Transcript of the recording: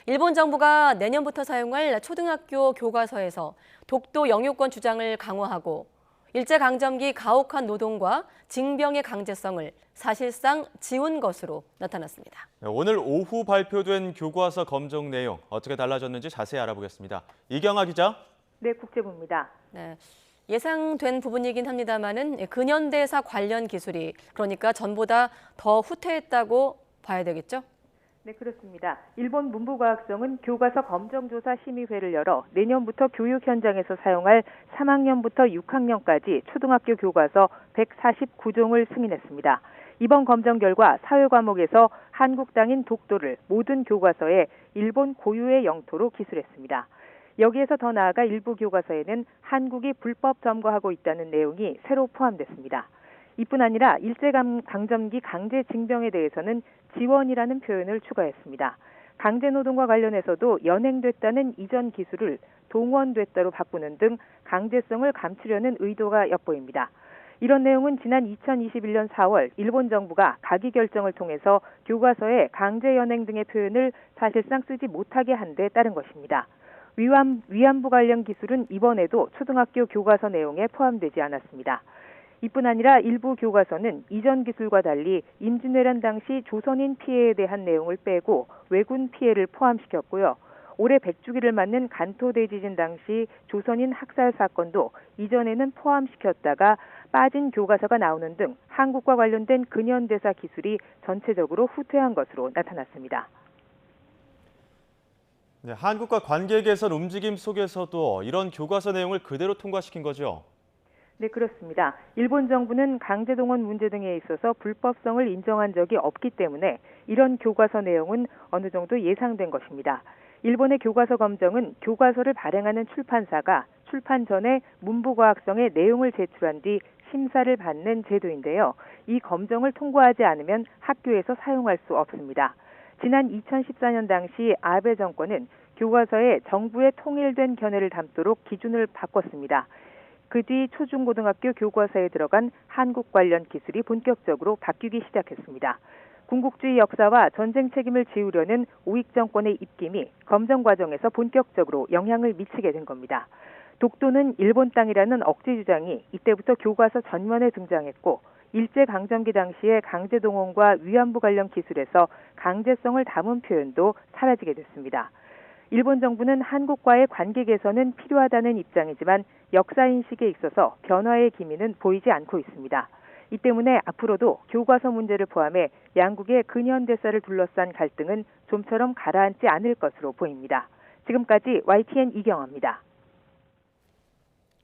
일본 정부가 내년부터 사용할 초등학교 교과서에서 독도 영유권 주장을 강화하고 일제강점기 가혹한 노동과 징병의 강제성을 사실상 지운 것으로 나타났습니다. 오늘 오후 발표된 교과서 검정 내용 어떻게 달라졌는지 자세히 알아보겠습니다. 이경아 기자. 네, 국제부입니다. 네, 예상된 부분이긴 합니다만은 근현대사 관련 기술이 그러니까 전보다 더 후퇴했다고 봐야 되겠죠? 네, 그렇습니다. 일본 문부과학성은 교과서 검정조사 심의회를 열어 내년부터 교육 현장에서 사용할 3학년부터 6학년까지 초등학교 교과서 149종을 승인했습니다. 이번 검정 결과 사회 과목에서 한국 땅인 독도를 모든 교과서에 일본 고유의 영토로 기술했습니다. 여기에서 더 나아가 일부 교과서에는 한국이 불법 점거하고 있다는 내용이 새로 포함됐습니다. 이뿐 아니라 일제강점기 강제징병에 대해서는 지원이라는 표현을 추가했습니다. 강제노동과 관련해서도 연행됐다는 이전 기술을 동원됐다로 바꾸는 등 강제성을 감추려는 의도가 엿보입니다. 이런 내용은 지난 2021년 4월 일본 정부가 가기 결정을 통해서 교과서에 강제 연행 등의 표현을 사실상 쓰지 못하게 한 데 따른 것입니다. 위안부 관련 기술은 이번에도 초등학교 교과서 내용에 포함되지 않았습니다. 이뿐 아니라 일부 교과서는 이전 기술과 달리 임진왜란 당시 조선인 피해에 대한 내용을 빼고 왜군 피해를 포함시켰고요. 올해 100주기를 맞는 간토 대지진 당시 조선인 학살 사건도 이전에는 포함시켰다가 빠진 교과서가 나오는 등 한국과 관련된 근현대사 기술이 전체적으로 후퇴한 것으로 나타났습니다. 네, 한국과 관계 개선 움직임 속에서도 이런 교과서 내용을 그대로 통과시킨 거죠? 네, 그렇습니다. 일본 정부는 강제동원 문제 등에 있어서 불법성을 인정한 적이 없기 때문에 이런 교과서 내용은 어느 정도 예상된 것입니다. 일본의 교과서 검정은 교과서를 발행하는 출판사가 출판 전에 문부과학성의 내용을 제출한 뒤 심사를 받는 제도인데요. 이 검정을 통과하지 않으면 학교에서 사용할 수 없습니다. 지난 2014년 당시 아베 정권은 교과서에 정부의 통일된 견해를 담도록 기준을 바꿨습니다. 그 뒤 초중고등학교 교과서에 들어간 한국 관련 기술이 본격적으로 바뀌기 시작했습니다. 군국주의 역사와 전쟁 책임을 지우려는 우익 정권의 입김이 검정 과정에서 본격적으로 영향을 미치게 된 겁니다. 독도는 일본 땅이라는 억지 주장이 이때부터 교과서 전면에 등장했고 일제강점기 당시의 강제동원과 위안부 관련 기술에서 강제성을 담은 표현도 사라지게 됐습니다. 일본 정부는 한국과의 관계 개선은 필요하다는 입장이지만 역사인식에 있어서 변화의 기미는 보이지 않고 있습니다. 이 때문에 앞으로도 교과서 문제를 포함해 양국의 근현대사를 둘러싼 갈등은 좀처럼 가라앉지 않을 것으로 보입니다. 지금까지 YTN 이경아입니다.